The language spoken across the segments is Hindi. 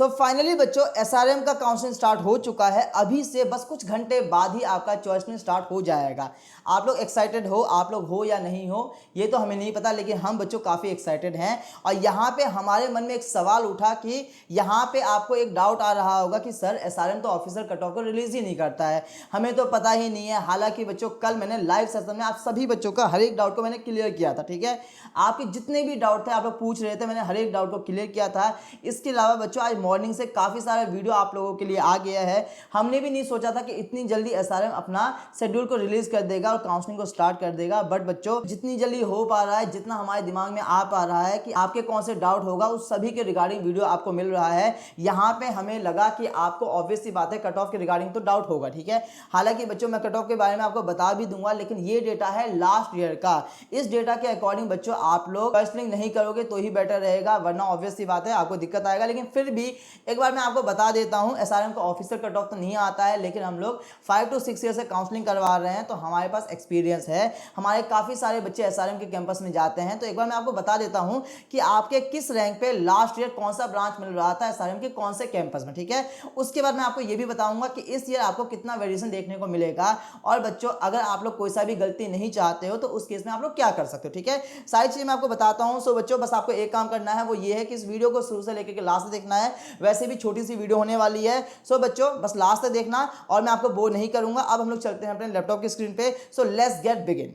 तो फाइनली बच्चों एसआरएम का काउंसलिंग स्टार्ट हो चुका है। अभी से बस कुछ घंटे बाद ही आपका चॉइसलिंग स्टार्ट हो जाएगा। आप लोग एक्साइटेड हो, आप लोग हो या नहीं हो ये तो हमें नहीं पता, लेकिन हम बच्चों काफ़ी एक्साइटेड हैं। और यहाँ पे हमारे मन में एक सवाल उठा कि यहाँ पे आपको एक डाउट आ रहा होगा कि सर एसआरएम तो ऑफिशियल कट ऑफ को रिलीज ही नहीं करता है, हमें तो पता ही नहीं है। हालांकि बच्चों कल मैंने लाइव सेशन में आप सभी बच्चों का हर एक डाउट को मैंने क्लियर किया था, ठीक है। आपके जितने भी डाउट थे आप लोग पूछ रहे थे, मैंने हर एक डाउट को क्लियर किया था। इसके अलावा बच्चों आज मॉर्निंग से काफ़ी सारा वीडियो आप लोगों के लिए आ गया है। हमने भी नहीं सोचा था कि इतनी जल्दी एसआरएम अपना शेड्यूल को रिलीज कर देगा और काउंसलिंग को स्टार्ट कर देगा, बट बच्चों जितनी जल्दी हो पा रहा है, जितना हमारे दिमाग में आ पा रहा है कि आपके कौन से डाउट होगा, उस सभी के रिगार्डिंग वीडियो आपको मिल रहा है। यहाँ पे हमें लगा कि आपको ऑब्वियस सी बात है कट ऑफ के रिगार्डिंग तो डाउट होगा, ठीक है। हालांकि बच्चों मैं कट ऑफ के बारे में आपको बता भी दूंगा, लेकिन ये डेटा है लास्ट ईयर का। इस डेटा के अकॉर्डिंग बच्चों आप लोग काउंसलिंग नहीं करोगे तो ही बेटर रहेगा, वरना ऑब्वियस सी बात है आपको दिक्कत आएगा। लेकिन फिर भी एक बार मैं आपको बता देता हूं, एसआरएम का ऑफिशियल कट ऑफ तो नहीं आता है, लेकिन हम लोग 5 to 6 ईयर से काउंसलिंग करवा रहे हैं, तो हमारे पास एक्सपीरियंस है। हमारे काफी सारे बच्चे एसआरएम के कैंपस में जाते हैं। तो एक बार मैं आपको बता देता हूं कि आपके किस रैंक पे लास्ट ईयर कौन सा ब्रांच मिल रहा था एसआरएम के कौन से कैंपस में, ठीक है। उसके बाद मैं आपको यह भी बताऊंगा कि इस ईयर आपको कितना वेरिएशन देखने को मिलेगा। और बच्चों अगर आप लोग कोई सा भी गलती नहीं चाहते हो तो उस केस में आप लोग क्या कर सकते हो, ठीक है। सारी चीजें मैं आपको बताता हूं। सो बच्चों बस आपको एक काम करना है, वो ये है कि इस वीडियो को शुरू से लेकर के लास्ट तक देखना है। वैसे भी छोटी सी वीडियो होने वाली है, सो बच्चों बस लास्ट तक देखना और मैं आपको बोर नहीं करूंगा। अब हम लोग चलते हैं अपने लैपटॉप की स्क्रीन पे। So let's get begin.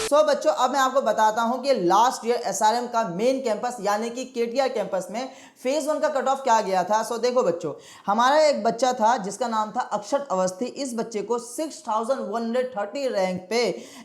So बच्चों अब मैं आपको बताता हूं कि लास्ट ईयर एसआरएम का मेन कैंपस यानी कि केटीआर कैंपस में फेज 1 का कट ऑफ क्या गया था। सो देखो बच्चों, हमारा एक बच्चा था जिसका नाम था अक्षत अवस्थी। इस बच्चे को 6130 रैंक पे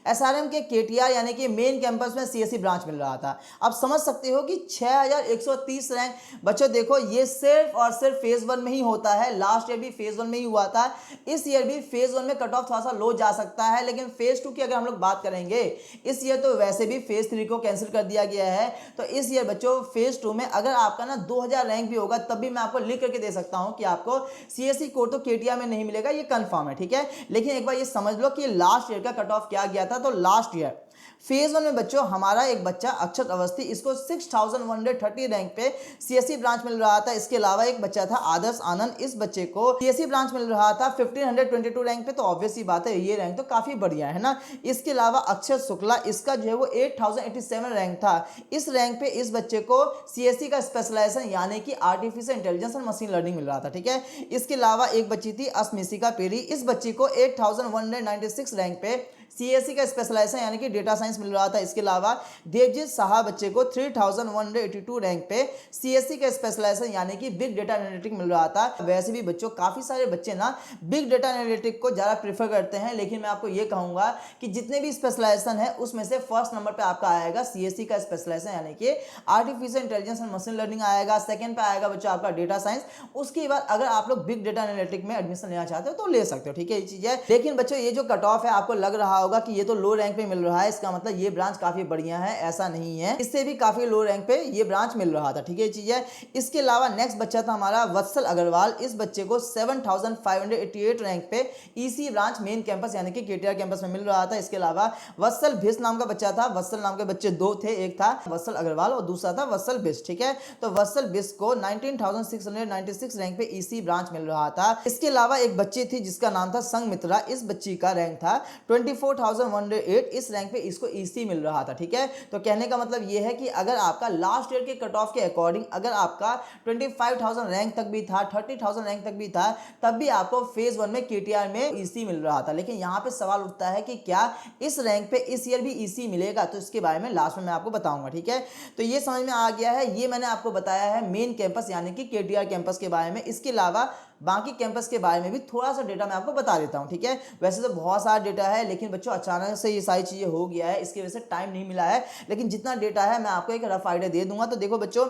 एसआरएम के केटीआर यानी कि मेन कैंपस में सीएससी ब्रांच मिल रहा था। अब समझ सकते हो कि 6130 रैंक। बच्चों देखो ये सिर्फ और सिर्फ फेज 1 में ही होता है। लास्ट ईयर भी फेज 1 में ही हुआ था, इस ईयर भी फेज 1 में कट ऑफ थोड़ा सा लो जा सकता है। लेकिन फेज 2 की अगर हम लोग बात करेंगे, इस ईयर तो वैसे भी फेज 3 को कैंसिल कर दिया गया है। तो इस ईयर बच्चों फेज 2 में अगर आपका ना 2000 रैंक भी होगा तब भी मैं आपको लिख करके दे सकता हूं कि आपको सीएससी कोड तो केटीआर में नहीं मिलेगा, ये कंफर्म है, ठीक है। लेकिन एक बार ये समझ लो कि लास्ट ईयर का कट ऑफ क्या गया था। तो लास्ट ईयर फेज 1 में बच्चों हमारा एक बच्चा अक्षत अवस्थी, इसको 6130 रैंक पे सीएससी ब्रांच मिल रहा था। इसके अलावा एक बच्चा था आदर्श आनंद, इस बच्चे को सीएससी ब्रांच मिल रहा था 1522 रैंक पे। तो ऑब्वियस सी बात है ये रैंक तो काफी बढ़िया है ना। इसके अलावा अक्षय शुक्ला, इसका जो है वो 8087 रैंक था। इस रैंक पे इस बच्चे को सीएससी का स्पेशलाइजेशन यानी कि artificial intelligence and machine learning मिल रहा था, ठीक है। इसके अलावा एक बच्ची थी अस्मिसिका पेरी, इस बच्ची को 8196 रैंक पे सीएससी का स्पेशलाइजेशन यानी कि डेटा साइंस मिल रहा था। इसके अलावा देवजीत साहा बच्चे को 3182 रैंक पे सीएससी का स्पेशलाइजेशन यानी कि बिग डेटा एनालिटिक मिल रहा था। वैसे भी बच्चों काफी सारे बच्चे ना बिग डेटा एनालिटिक को ज्यादा प्रेफर करते हैं, लेकिन मैं आपको ये कहूंगा कि जितने भी स्पेशलाइजेशन है उसमें से फर्स्ट नंबर पे आपका आएगा सीएससी का स्पेशलाइजेशन यानी कि artificial intelligence and machine learning आएगा। सेकंड पे आएगा बच्चों आपका डेटा साइंस। उसके बाद अगर आप लोग बिग डेटा एनालिटिक में एडमिशन लेना चाहते हो तो ले सकते हो, ठीक है, ये चीज है। लेकिन बच्चों ये जो कट ऑफ है आपको लग रहा होगा कि ये तो लो रैंक पे मिल रहा है, इसका मतलब ये ब्रांच काफी बढ़िया है, ऐसा नहीं है। इससे भी काफी लो रैंक पे ये ब्रांच मिल रहा था, ठीक है, ये चीज है। इसके अलावा नेक्स्ट बच्चा था हमारा वत्सल अग्रवाल, इस बच्चे को 7588 रैंक पे ईसी ब्रांच मेन कैंपस यानी कि केटीआर कैंपस में मिल रहा था। इसके अलावा वत्सल भिस नाम का बच्चा था। वत्सल नाम के बच्चे दो थे, एक था वत्सल अग्रवाल और दूसरा था वत्सल भिस, ठीक है। तो वत्सल भिस को 19696 रैंक पे ईसी ब्रांच मिल रहा था। इसके अलावा एक बच्ची थी जिसका नाम था संग मित्रा, इस बच्ची का रैंक था 24108, इस रैंक पे इसको ईसी मिल रहा था, ठीक है। तो कहने का मतलब ये है कि अगर आपका लास्ट ईयर के कट ऑफ के अकॉर्डिंग अगर आपका 25,000 रैंक तक भी था, 30,000 रैंक तक भी था, तब भी आपको फेज 1 में केटीआर में ईसी मिल रहा था। लेकिन यहाँ पे सवाल उठता है कि क्या इस रैंक पे इस ईयर भी ईसी मिलेगा, तो इसके बारे में लास्ट में मैं आपको बताऊंगा, ठीक है। तो ये समझ में आ गया है, ये मैंने आपको बताया है मेन कैंपस यानी कि केटीआर कैंपस के बारे में। इसके अलावा बाकी कैंपस के बारे में भी थोड़ा सा डेटा मैं आपको बता देता हूं, ठीक है। वैसे तो बहुत सारा डेटा है, लेकिन बच्चों अचानक से ये सारी चीजें हो गया है, इसकी वजह से टाइम नहीं मिला है। लेकिन जितना डेटा है मैं आपको एक रफ आइडिया दे दूंगा। तो देखो बच्चों,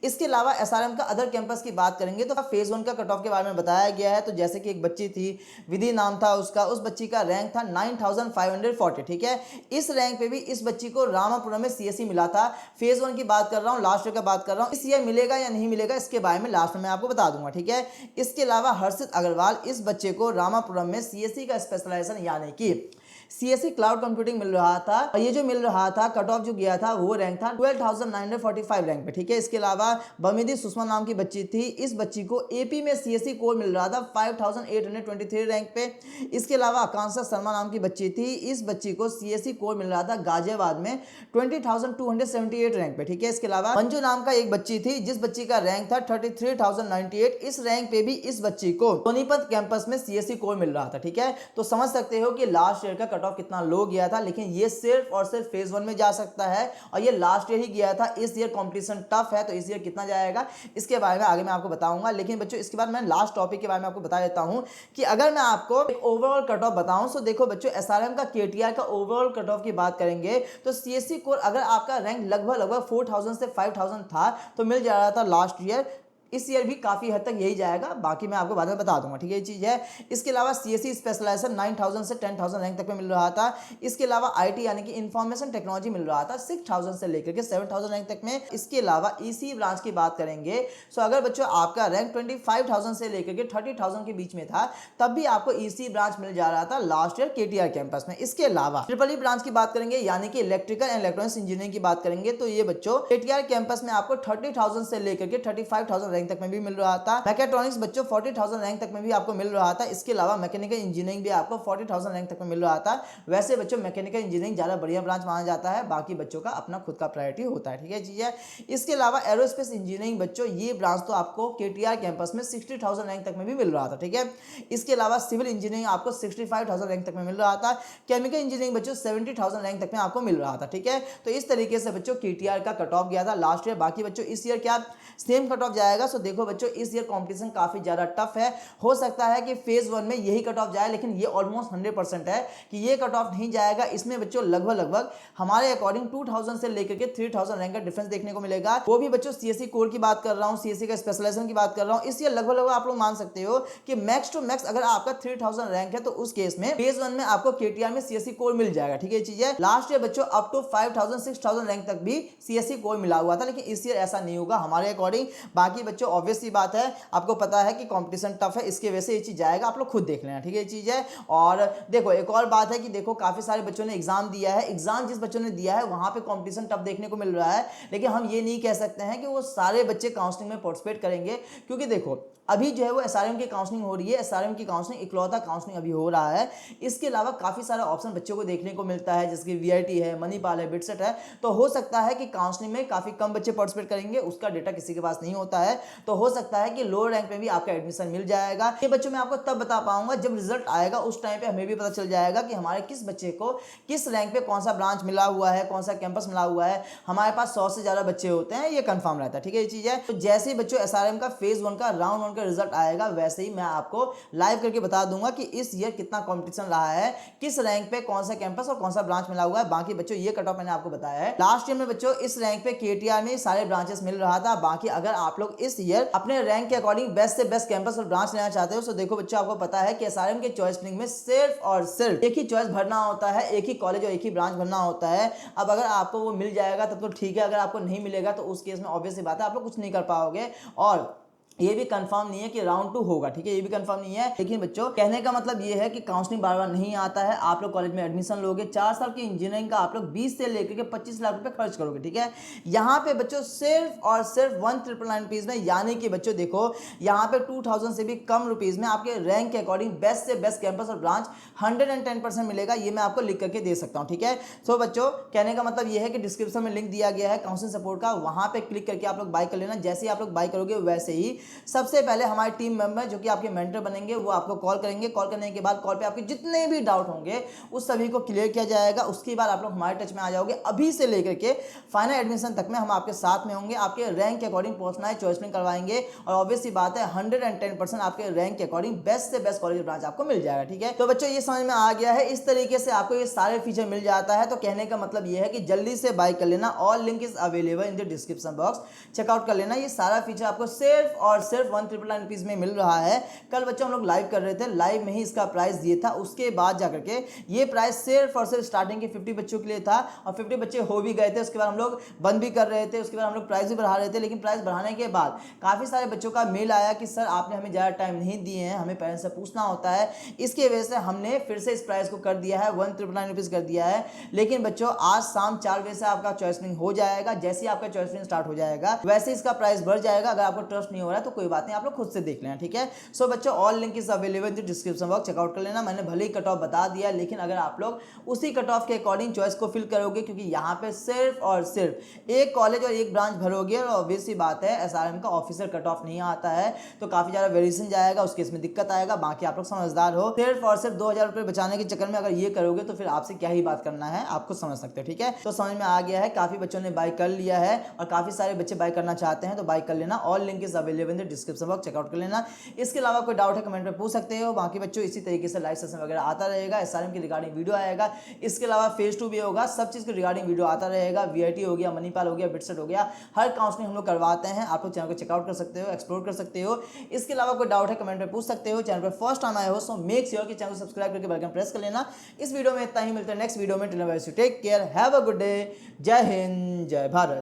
इसके अलावा एसआरएम का अदर कैंपस की बात करेंगे तो फेज 1 का कट ऑफ के बारे में बताया गया है। तो जैसे कि एक बच्ची थी विधि नाम था उसका, उस बच्ची का रैंक था 9540, ठीक है। इस रैंक पे भी इस बच्ची को रामापुरम में सीएससी मिला था। फेज 1 की बात कर रहा हूँ, लास्ट ईयर का बात कर रहा हूँ। इस ईयर मिलेगा या नहीं मिलेगा इसके बारे में लास्ट में मैं आपको बता दूंगा, ठीक है। इसके अलावा हर्षित अग्रवाल, इस बच्चे को रामापुरम में सीएससी का स्पेशलाइजेशन यानी कि सीएससी क्लाउड कंप्यूटिंग मिल रहा था, और ये जो मिल रहा था कट ऑफ जो गया था वो रैंक था 12,945 रैंक पे, ठीक है। इसके अलावा बमिदी सुषमा नाम की बच्ची थी, इस बच्ची को एपी में सीएससी कोर मिल रहा था 5,823 रैंक पे। इसके अलावा आकांक्षा शर्मा नाम की बच्ची थी, इस बच्ची को सीएससी कोर मिल रहा था गाजियाबाद में 20,278 रैंक पे, ठीक है। इसके अलावा मंजू नाम का एक बच्ची थी, जिस बच्ची का रैंक था 33,098, इस रैंक पे भी इस बच्ची को सोनीपत कैंपस में सीएससी कोर मिल रहा था, ठीक है। तो समझ सकते हो कि लास्ट ईयर का कट ऑफ कितना लो गया था, लेकिन ये सिर्फ और सिर्फ फेज 1 में जा सकता है, और ये लास्ट ईयर ही गया था। इस ईयर कंपटीशन टफ है, तो इस ईयर कितना जाएगा इसके बारे में आगे मैं आपको बताऊंगा। लेकिन बच्चों इसके बाद मैं लास्ट टॉपिक के बारे में आपको बता देता हूं कि अगर मैं आपको ओवरऑल कट ऑफ बताऊं, तो देखो बच्चों एसआरएम का केटीआर का ओवरऑल कट ऑफ की बात करेंगे तो सीएससी कोर अगर आपका रैंक लगभग 4,000 से 5,000 था तो मिल जा रहा था लास्ट ईयर। इस ईयर भी काफी हद तक यही जाएगा, बाकी मैं आपको बाद में बता दूंगा, ठीक है। ये चीज है। इसके अलावा सीएससी स्पेशलाइजेशन 9,000 से 10,000 रैंक तक में मिल रहा था। इसके अलावा आईटी यानी कि इंफॉर्मेशन टेक्नोलॉजी मिल रहा था 6,000 से लेकर के 7,000 रैंक तक में। इसके अलावा ईसी ब्रांच की बात करेंगे तो अगर बच्चों आपका रैंक 25,000 से लेकर के 30,000 के बीच में था, तब भी आपको ईसी ब्रांच मिल जा रहा था लास्ट ईयर केटीआर कैंपस में। इसके अलावा ट्रिपल ई ब्रांच की बात करेंगे यानी कि इलेक्ट्रिकल एंड इलेक्ट्रॉनिक्स इंजीनियरिंग की बात करेंगे तो ये बच्चों केटीआर कैंपस में आपको 30,000 से लेकर के 35,000 रैंक तक में भी मिल रहा था। मैकेट्रॉनिक्स बच्चों 40,000 रैंक तक में भी आपको मिल रहा था। इसके अलावा मैकेनिकल इंजीनियरिंग भी आपको 40,000 रैंक तक में मिल रहा था। वैसे बच्चों मैकेनिकल इंजीनियरिंग ज्यादा बढ़िया ब्रांच माना जाता है, बाकी बच्चों का अपना खुद का प्रायोरिटी होता है, ठीक है चीज है। इसके अलावा एरोस्पेस इंजीनियरिंग बच्चों ये ब्रांच तो आपको केटीआर कैंपस में 60,000 रैंक तक में भी मिल रहा था, ठीक है। इसके अलावा सिविल इंजीनियरिंग आपको 65,000 रैंक तक में मिल रहा था। केमिकल इंजीनियरिंग बच्चों 70,000 रैंक तक में आपको मिल रहा था, ठीक है। तो इस तरीके से बच्चों केटीआर का कट ऑफ गया था लास्ट ईयर। बाकी बच्चों इस ईयर क्या सेम कट ऑफ जाएगा। सो देखो बच्चों इस ईयर कंपटीशन काफी ज्यादा टफ है। हो सकता है कि फेज 1 में यही कट ऑफ जाए, लेकिन ये ऑलमोस्ट 100% है कि ये कट ऑफ नहीं जाएगा। इसमें बच्चों लगभग हमारे अकॉर्डिंग 2,000 से लेकर के 3,000 रैंक का डिफरेंस देखने को मिलेगा। वो भी बच्चों सीएससी कोर की बात कर रहा हूँ, सीएससी का स्पेशलाइजेशन की बात कर रहा हूँ। इस ईयर लगभग आप लोग मान सकते हो कि मैक्स टू मैक्स अगर आपका 3,000 रैंक है तो उस केस में फेज 1 में आपको केटीआर में सीएससी कोर मिल जाएगा, ठीक है चीज है। लास्ट ईयर बच्चों अप टू 5,000 6,000 रैंक तक भी सीएससी कोर मिला हुआ था, लेकिन इस ईयर ऐसा नहीं होगा हमारे अकॉर्डिंग। बाकी बच्चों ऑब्वियस सी बात है, आपको पता है कि कंपटीशन टफ है, इसके वजह से ये चीज जाएगा, आप लोग खुद देख लेना, ठीक है ये चीज है। और देखो एक और बात है कि देखो काफी सारे बच्चों ने एग्जाम दिया है, एग्जाम जिस बच्चों ने दिया है वहां पे कंपटीशन टफ देखने को मिल रहा है, लेकिन हम ये नहीं कह सकते हैं कि वो सारे बच्चे काउंसलिंग में पार्टिसिपेट करेंगे, क्योंकि देखो अभी जो है वो एसआरएम की काउंसलिंग हो रही है। एसआरएम की काउंसलिंग इकलौता काउंसलिंग अभी हो रहा है। इसके अलावा काफी सारा ऑप्शन बच्चों को देखने को मिलता है, जैसे कि वीआईटी है, मणिपाल है, बिटसेट है। तो हो सकता है कि काउंसलिंग में काफी कम बच्चे पार्टिसिपेट करेंगे, उसका डेटा किसी के पास नहीं होता है। तो हो सकता है कि लोअर रैंक में भी आपका एडमिशन मिल जाएगा। ये बच्चों मैं आपको तब बता पाऊंगा जब रिजल्ट आएगा, उस टाइम पे हमें भी पता चल जाएगा कि हमारे किस बच्चे को किस रैंक पे कौन सा ब्रांच मिला हुआ है, कौन सा कैंपस मिला हुआ है। हमारे पास 100 से ज्यादा बच्चे होते हैं, ये कंफर्म रहता है, ठीक है ये चीज है। तो जैसे ही बच्चों एसआरएम का फेज 1 का राउंड 1 का रिजल्ट आएगा, वैसे ही मैं आपको लाइव करके बता दूंगा कि इस ईयर कितना कंपटीशन रहा है, किस रैंक पे कौन सा कैंपस और कौन सा ब्रांच मिला हुआ है। बाकी बच्चों ये कट ऑफ मैंने आपको बताया है। लास्ट ईयर में बच्चों इस रैंक पे केटीआर में सारे ब्रांचेस मिल रहा था। बाकी अगर आप लोग इस ईयर अपने रैंक के अकॉर्डिंग बेस्ट से बेस्ट कैंपस और ब्रांच लेना चाहते हो तो देखो बच्चों आपको पता है कि एसआरएम के चॉइस फिलिंग में सिर्फ और सिर्फ एक ही चॉइस भरना होता है, एक ही कॉलेज और एक ही ब्रांच भरना होता है। अब अगर आपको वो मिल जाएगा तब तो ठीक है, अगर आपको नहीं मिलेगा तो उस केस में ऑब्वियस सी बात है आप लोग कुछ नहीं कर पाओगे। और ये भी कंफर्म नहीं है कि राउंड 2 होगा, ठीक है ये भी कंफर्म नहीं है। लेकिन बच्चों कहने का मतलब ये है कि काउंसलिंग बार बार नहीं आता है। आप लोग कॉलेज में एडमिशन लोगे, 4 साल की इंजीनियरिंग का आप लोग 20 से लेकर के 25 लाख रुपए खर्च करोगे, ठीक है। यहाँ पे बच्चों सिर्फ और सिर्फ 1,999 रुपीज में, यानी कि बच्चों देखो यहाँ पे 2,000 से भी कम रुपीज में आपके रैंक के अकॉर्डिंग बेस्ट से बेस्ट कैंपस और ब्रांच 110% मिलेगा। ये मैं आपको लिख करके दे सकता हूँ, ठीक है। सो बच्चों कहने का मतलब ये है कि डिस्क्रिप्शन में लिंक दिया गया है काउंसलिंग सपोर्ट का, वहां पे क्लिक करके आप लोग बाय कर लेना। जैसे ही आप लोग बाय करोगे वैसे ही सबसे पहले हमारे टीम मेंबर जो कि आपके मेंटर बनेंगे वो आपको कॉल करेंगे। कॉल करने के बाद कॉल पे आपके जितने भी डाउट होंगे उस सभी को क्लियर किया जाएगा। उसके बाद आप लोग हमारे टच में आ जाओगे। अभी से लेकर के फाइनल एडमिशन तक में हम आपके साथ में होंगे। आपके रैंक के अकॉर्डिंग पहुंचना है, चॉइस करवाएंगे और ऑब्वियस सी बात है 110% आपके रैंक के अकॉर्डिंग बेस्ट से बेस्ट कॉलेज ब्रांच आपको मिल जाएगा, ठीक है। तो बच्चों ये समझ में आ गया है, इस तरीके से आपको ये सारे फीचर मिल जाता है। तो कहने का मतलब ये है कि जल्दी से बाय कर लेना। All link is available in the description box, checkout कर लेना। ये सारा फीचर आपको सिर्फ और और सिर्फ 1,999 रुपीज़ में मिल रहा है। कल बच्चों हम लोग लाइव कर रहे थे, लाइव में ही इसका प्राइस दिए था, उसके बाद जाकर के ये प्राइस सिर्फ और सिर्फ स्टार्टिंग के 50 बच्चों के लिए था और 50 बच्चे हो भी गए थे। उसके बाद हम लोग बंद भी कर रहे थे, उसके बाद हम लोग प्राइस भी बढ़ा रहे थे, लेकिन प्राइस बढ़ाने के बाद काफ़ी सारे बच्चों का मेल आया कि सर आपने हमें ज़्यादा टाइम नहीं दिए हैं, हमें पेरेंट्स से पूछना होता है, इसकी वजह से हमने फिर से इस प्राइस को कर दिया है 1,999 रुपीज़ कर दिया है। लेकिन बच्चों आज शाम 4 बजे से आपका चॉइस फिलिंग हो जाएगा। जैसे ही आपका चॉइस फिलिंग स्टार्ट हो जाएगा वैसे इसका प्राइस बढ़ जाएगा। अगर आपको ट्रस्ट नहीं हो रहा है तो कोई बात नहीं, आप लोग खुद से देख लेना, ठीक है। सो बच्चों all link is available in the description box, checkout कर लेना। मैंने भले ही कट ऑफ बता दिया, लेकिन अगर आप लोग उसी कट ऑफ के अकॉर्डिंग चॉइस को फिल करोगे, क्योंकि यहाँ पे सिर्फ और सिर्फ एक कॉलेज और एक ब्रांच भरोगे और ऑब्वियस सी बात है एसआरएम का ऑफिशियल कट ऑफ नहीं आता है तो काफी ज्यादा वेरिएशन जाएगा, उस केस में दिक्कत आएगा। बाकी आप लोग समझदार हो, सिर्फ और सिर्फ 2,000 रुपए बचाने के चक्कर में अगर ये करोगे तो फिर आपसे क्या ही बात करना है, आप खुद समझ सकते हो, ठीक है। तो समझ में आ गया है, काफी बच्चों ने बाय कर लिया है और काफी सारे बच्चे बाय करना चाहते हैं तो बाय कर लेना। All link is available in the description box, checkout कर लेना। इसके अलावा कोई डाउट है कमेंट में पूछ सकते हो। बाकी बच्चों इसी तरीके से लाइव सेशन वगैरह आता रहेगा, एसआरएम की रिगार्डिंग वीडियो आएगा, इसके अलावा फेज 2 भी होगा, सब चीज के रिगार्डिंग वीडियो आता रहेगा। वीआईटी हो गया, मणिपाल हो गया, बिटसेट हो गया, हर काउंसलिंग हम लोग करवाते हैं। आप लोग चैनल को चेकआउट कर सकते हो, एक्सप्लोर कर सकते हो। इसके अलावा कोई डाउट है कमेंट में पूछ सकते हो। चैनल पर फर्स्ट टाइम आए हो सो मेक श्योर कि चैनल को सब्सक्राइब करके बेल आइकन प्रेस कर लेना। इस वीडियो में इतना ही, मिलते हैं नेक्स्ट वीडियो में। Take care, have a good day, जय हिंद, जय भारत।